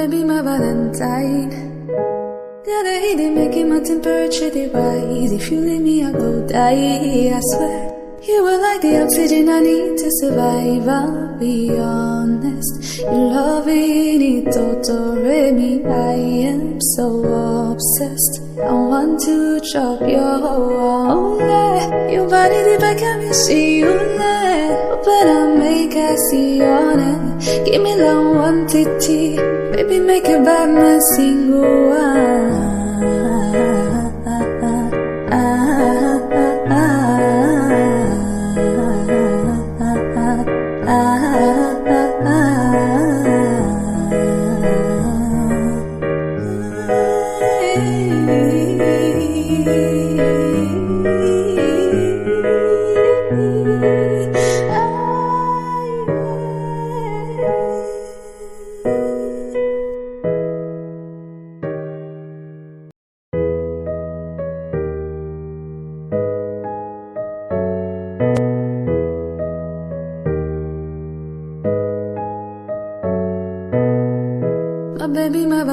baby, my Valentine. The other day they making my temperature they rise. If you leave me, I go die. I swear you were like the oxygen I need to survive. I'll be honest, your loving it totally me. I am so obsessed. I want to chop your whole life. Your body deep, I can't see you there. But I make I see on it. Give me long one titty, baby, make it bad my single one. My baby, my